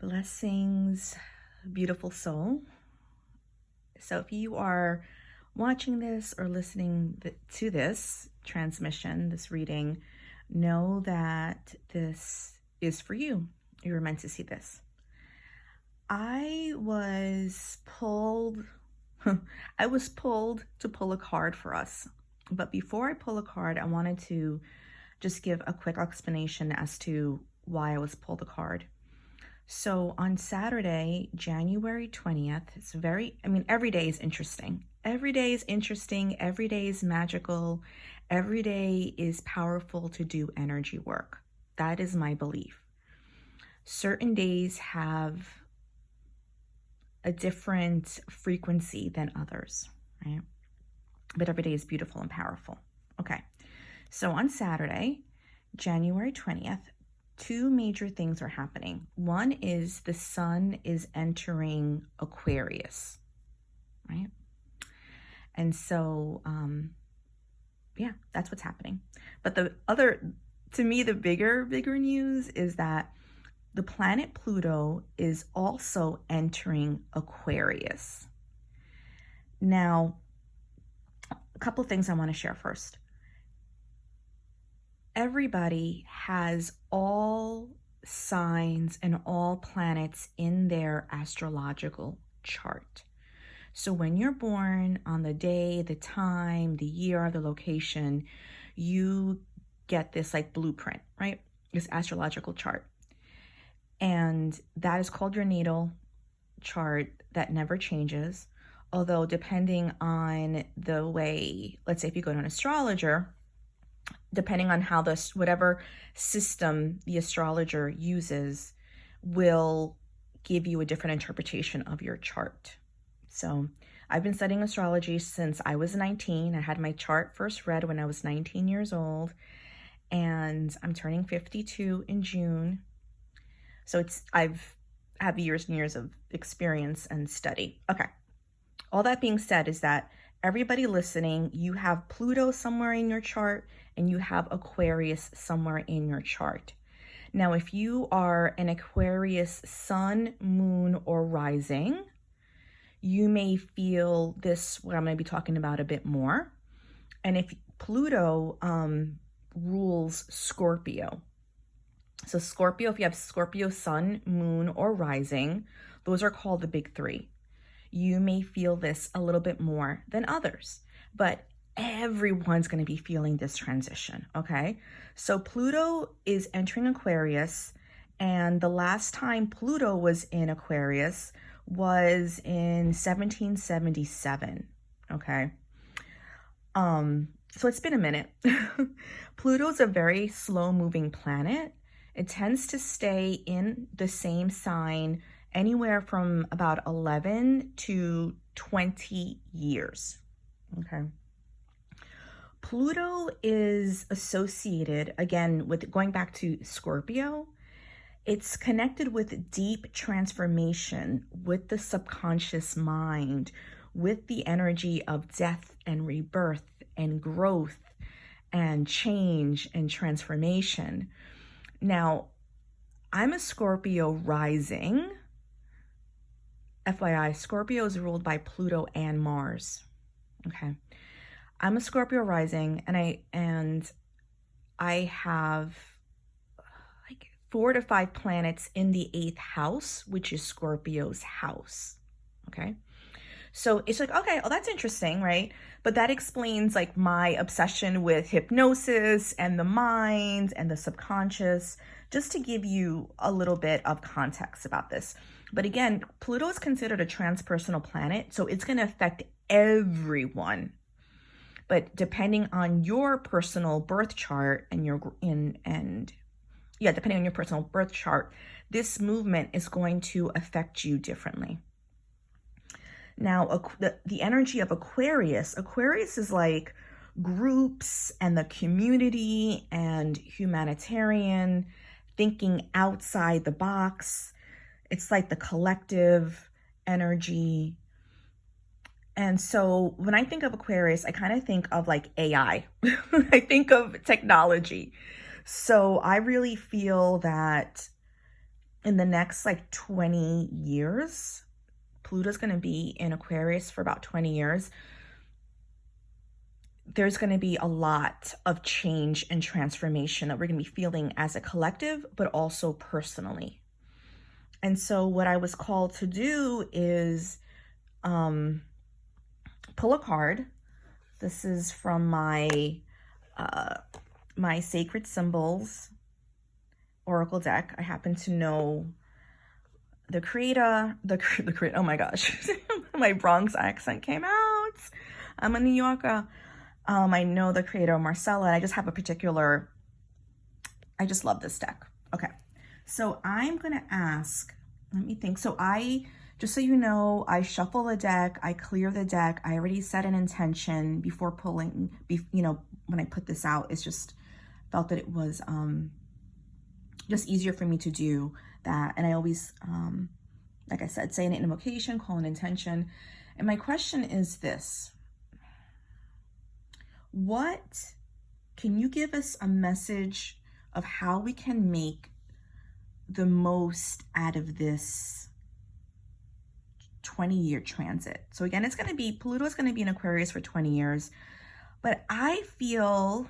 Blessings, beautiful soul. So if you are watching this or listening to this transmission, this reading, know that this is for you. You were meant to see this. I was pulled to pull a card for us. But before I pull a card, I wanted to just give a quick explanation as to why I was pulled a card. So on Saturday, January 20th, every day is interesting. Every day is interesting. Every day is magical. Every day is powerful to do energy work. That is my belief. Certain days have a different frequency than others, right? But every day is beautiful and powerful. Okay. So on Saturday, January 20th, two major things are happening. One is the sun is entering Aquarius, right? And so, yeah, that's what's happening. But to me, the bigger news is that the planet Pluto is also entering Aquarius. Now, a couple things I want to share first. Everybody has all signs and all planets in their astrological chart. So when you're born, on the day, the time, the year, the location, you get this like blueprint, right? This astrological chart. And that is called your natal chart that never changes. Although depending on the way, let's say if you go to an astrologer, depending on how whatever system the astrologer uses will give you a different interpretation of your chart. So I've been studying astrology since I was 19. I had my chart first read when I was 19 years old, and I'm turning 52 in June. So I've had years and years of experience and study. Okay. All that being said is that everybody listening, you have Pluto somewhere in your chart and you have Aquarius somewhere in your chart. Now, if you are an Aquarius sun, moon, or rising, you may feel this, what I'm going to be talking about a bit more. And if Pluto rules Scorpio. So Scorpio, if you have Scorpio sun, moon, or rising, those are called the big three. You may feel this a little bit more than others, but everyone's going to be feeling this transition, okay? So Pluto is entering Aquarius, and the last time Pluto was in Aquarius was in 1777, okay? So it's been a minute. Pluto's a very slow-moving planet. It tends to stay in the same sign anywhere from about 11 to 20 years, okay? Pluto is associated, again, with going back to Scorpio, it's connected with deep transformation, with the subconscious mind, with the energy of death and rebirth and growth and change and transformation. Now, I'm a Scorpio rising. FYI, Scorpio is ruled by Pluto and Mars. Okay. I'm a Scorpio rising, and I have like 4 to 5 planets in the 8th house, which is Scorpio's house. Okay. So it's like, okay, oh, that's interesting, right? But that explains like my obsession with hypnosis and the mind and the subconscious, just to give you a little bit of context about this. But again, Pluto is considered a transpersonal planet, so it's going to affect everyone. But depending on your personal birth chart depending on your personal birth chart, this movement is going to affect you differently. Now, the energy of Aquarius is like groups and the community and humanitarian, thinking outside the box. It's like the collective energy. And so when I think of Aquarius, I kind of think of like AI. I think of technology. So I really feel that in the next like 20 years, Pluto's going to be in Aquarius for about 20 years. There's going to be a lot of change and transformation that we're going to be feeling as a collective, but also personally. And so what I was called to do is pull a card. This is from my my Sacred Symbols Oracle deck. I happen to know the creator, oh my gosh, my Bronx accent came out. I'm a New Yorker. I know the creator, Marcella, and I just have a particular, I just love this deck. Okay, so I'm gonna ask, let me think. So just so you know, I shuffle the deck, I clear the deck. I already set an intention before pulling, you know, when I put this out. It's just felt that it was just easier for me to do that. And I always, like I said, say an invocation, call an intention. And my question is this: what can you give us a message of how we can make the most out of this 20-year transit? So again, it's going to be, Pluto's going to be in Aquarius for 20 years. But I feel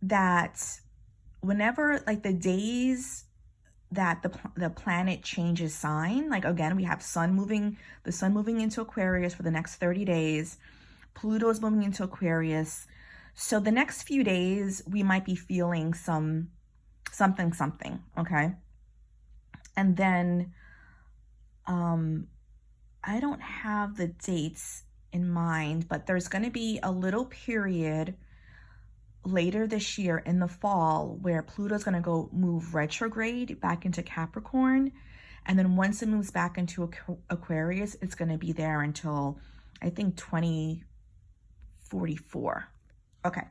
that whenever, like, the days that the planet changes sign, like, again, we have the sun moving into Aquarius for the next 30 days. Pluto is moving into Aquarius. So the next few days, we might be feeling something, okay? And then, I don't have the dates in mind, but there's going to be a little period later this year in the fall where Pluto's going to move retrograde back into Capricorn. And then once it moves back into Aquarius, it's going to be there until, I think, 2044. Okay.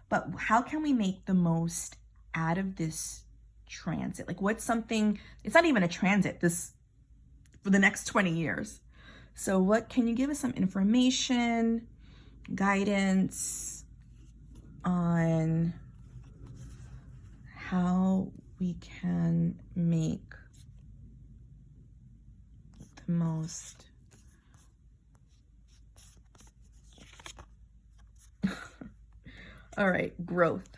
But how can we make the most out of this transit? Like, what's something, it's not even a transit, this for the next 20 years. So what, can you give us some information, guidance on how we can make the most all right, growth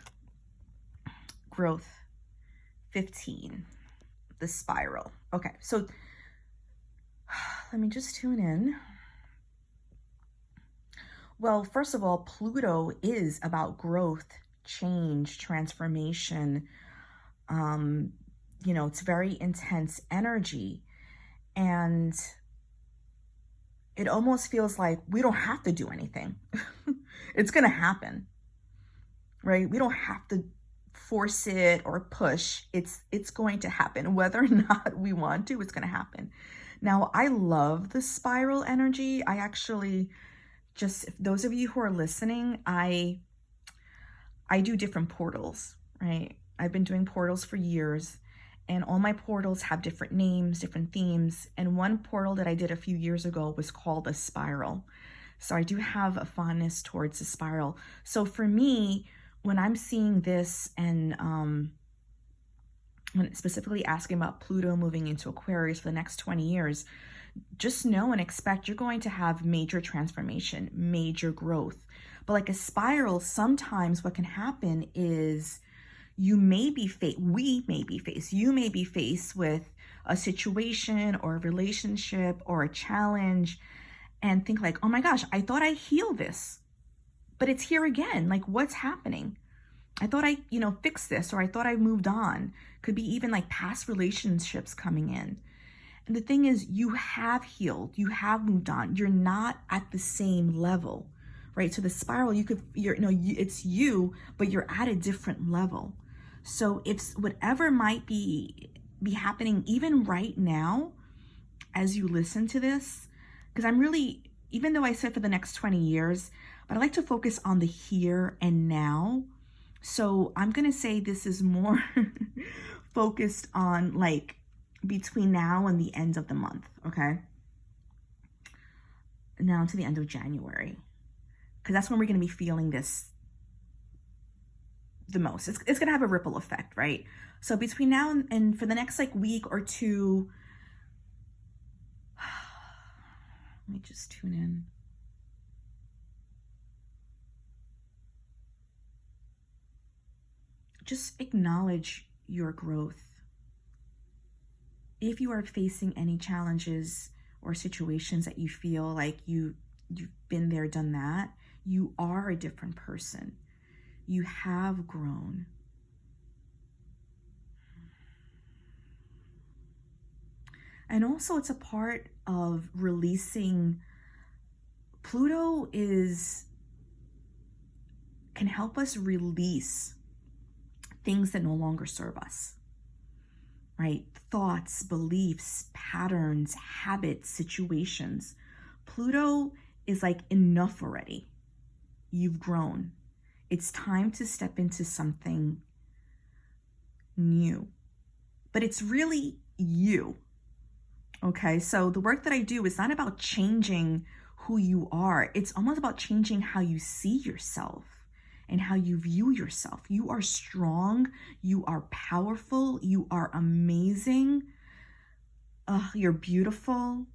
15, the spiral. Okay, so let me just tune in. Well, first of all, Pluto is about growth, change, transformation. You know, it's very intense energy, and it almost feels like we don't have to do anything. It's going to happen, right? We don't have to force it or push. It's going to happen. Whether or not we want to, it's going to happen. Now, I love the spiral energy. I actually, just, those of you who are listening, I do different portals, right? I've been doing portals for years, and all my portals have different names, different themes. And one portal that I did a few years ago was called a spiral. So I do have a fondness towards the spiral. So for me, when I'm seeing this, and when specifically asking about Pluto moving into Aquarius for the next 20 years, just know and expect you're going to have major transformation, major growth. But like a spiral, sometimes what can happen is you may be faced with a situation or a relationship or a challenge, and think like, oh my gosh, I thought I healed this, but it's here again. Like, what's happening? I thought I, fixed this, or I thought I moved on. Could be even like past relationships coming in. And the thing is, you have healed, you have moved on. You're not at the same level, right? So the spiral, it's you, but you're at a different level. So if whatever might be happening even right now, as you listen to this, because I'm really, even though I said for the next 20 years, but I like to focus on the here and now. So I'm going to say this is more focused on like between now and the end of the month, okay? Now to the end of January, because that's when we're going to be feeling this the most. It's going to have a ripple effect, right? So between now and for the next like week or two, let me just tune in. Just acknowledge your growth. If you are facing any challenges or situations that you feel like you've been there, done that, you are a different person. You have grown. And also it's a part of releasing. Pluto can help us release things that no longer serve us, right? Thoughts, beliefs, patterns, habits, situations. Pluto is like, enough already. You've grown. It's time to step into something new. But it's really you. Okay, so the work that I do is not about changing who you are. It's almost about changing how you see yourself and how you view yourself. You are strong. You are powerful. You are amazing. You're beautiful.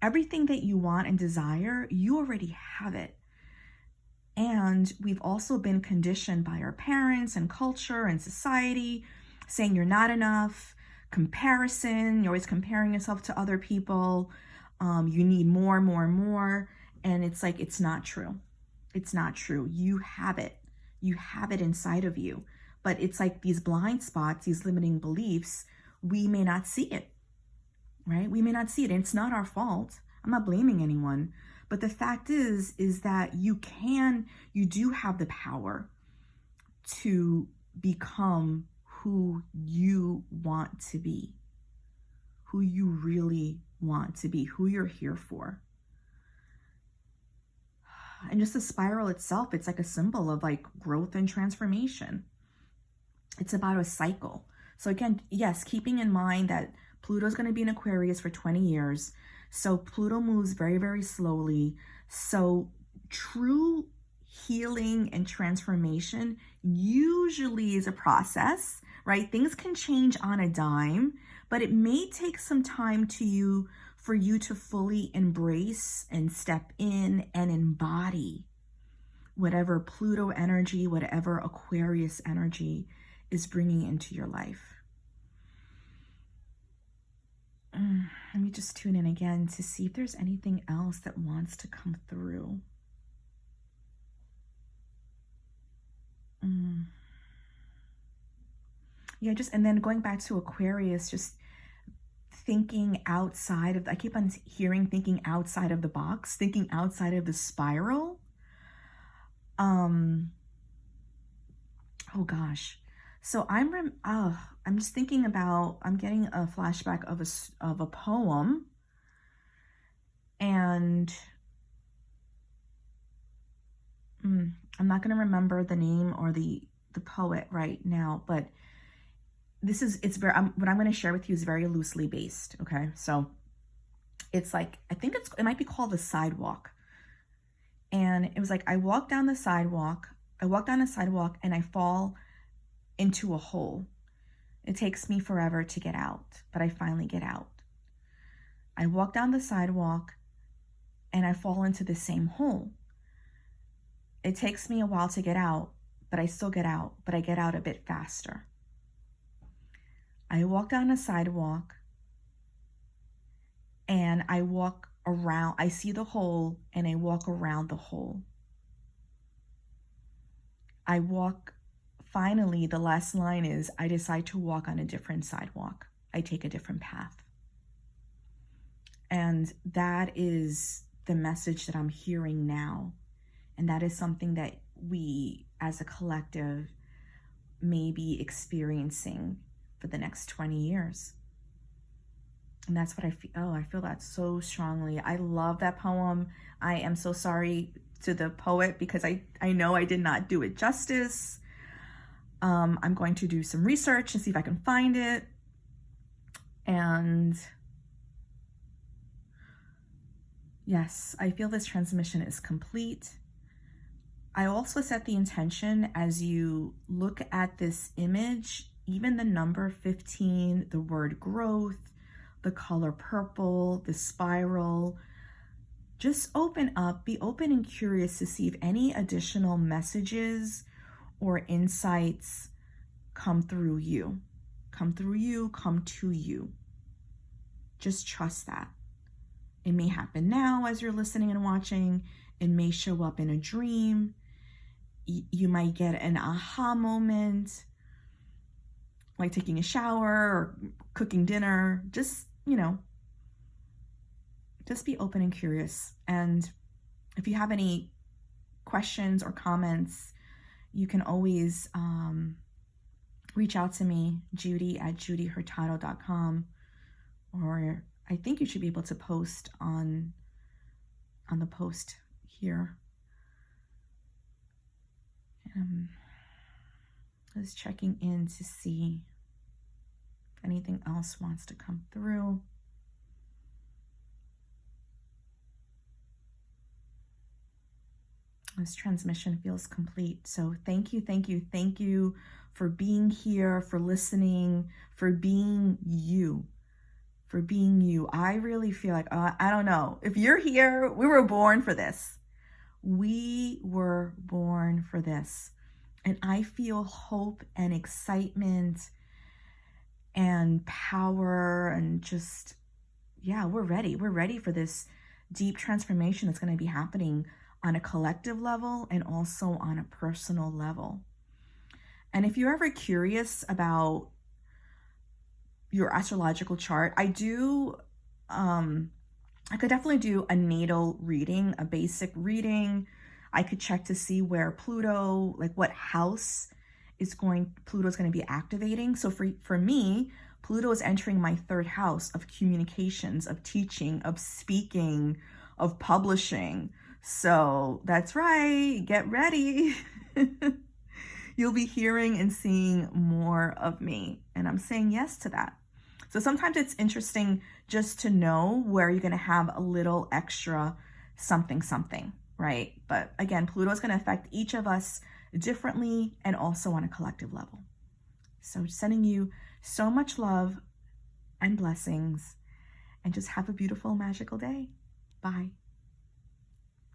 Everything that you want and desire, you already have it. And we've also been conditioned by our parents and culture and society saying you're not enough. Comparison, you're always comparing yourself to other people. You need more, more, more. And it's like, it's not true. It's not true. You have it. You have it inside of you. But it's like these blind spots, these limiting beliefs, we may not see it, right? We may not see it. And it's not our fault. I'm not blaming anyone. But the fact is that you do have the power to become who you want to be, who you really want to be, who you're here for. And just the spiral itself, it's like a symbol of like growth and transformation. It's about a cycle. So again, yes, keeping in mind that Pluto's going to be in Aquarius for 20 years. So Pluto moves very, very slowly. So true healing and transformation usually is a process, right? Things can change on a dime, but it may take some time for you to fully embrace and step in and embody whatever Pluto energy, whatever Aquarius energy is bringing into your life. Let me just tune in again to see if there's anything else that wants to come through. Yeah, and then going back to Aquarius, just thinking outside of, I keep on hearing thinking outside of the box, thinking outside of the spiral. Oh gosh. So I'm just thinking about, I'm getting a flashback of a poem, and I'm not going to remember the name or the poet right now, but what I'm going to share with you is very loosely based. Okay. So it's like, I think it might be called The Sidewalk. And it was like, I walk down the sidewalk and I fall into a hole. It takes me forever to get out, but I finally get out. I walk down the sidewalk and I fall into the same hole. It takes me a while to get out, but I still get out, but I get out a bit faster. I walk down a sidewalk and I walk around, I see the hole and I walk around the hole. Finally, the last line is, I decide to walk on a different sidewalk. I take a different path. And that is the message that I'm hearing now. And that is something that we as a collective may be experiencing for the next 20 years. And that's what I feel. Oh, I feel that so strongly. I love that poem. I am so sorry to the poet because I know I did not do it justice. I'm going to do some research and see if I can find it. And yes, I feel this transmission is complete. I also set the intention as you look at this image, even the number 15, the word growth, the color purple, the spiral, just open up, be open and curious to see if any additional messages or insights come through you, come to you. Just trust that. It may happen now as you're listening and watching. It may show up in a dream. You might get an aha moment, like taking a shower or cooking dinner. Just, just be open and curious. And if you have any questions or comments, you can always reach out to me, judy@judyhurtado.com, or I think you should be able to post on the post here. I was checking in to see if anything else wants to come through. This transmission feels complete. So thank you for being here, for listening, for being you. I really feel like, I don't know, if you're here, we were born for this. We were born for this. And I feel hope and excitement and power and just, yeah, we're ready. We're ready for this deep transformation that's going to be happening on a collective level and also on a personal level. And if you're ever curious about your astrological chart, I could definitely do a natal reading, a basic reading. I could check to see where Pluto, like what house Pluto's going to be activating. So for me, Pluto is entering my third house of communications, of teaching, of speaking, of publishing. So that's right, get ready. You'll be hearing and seeing more of me, and I'm saying yes to that. So sometimes it's interesting just to know where you're going to have a little extra something, right? But again, Pluto is going to affect each of us differently and also on a collective level. So sending you so much love and blessings, and just have a beautiful, magical day. Bye.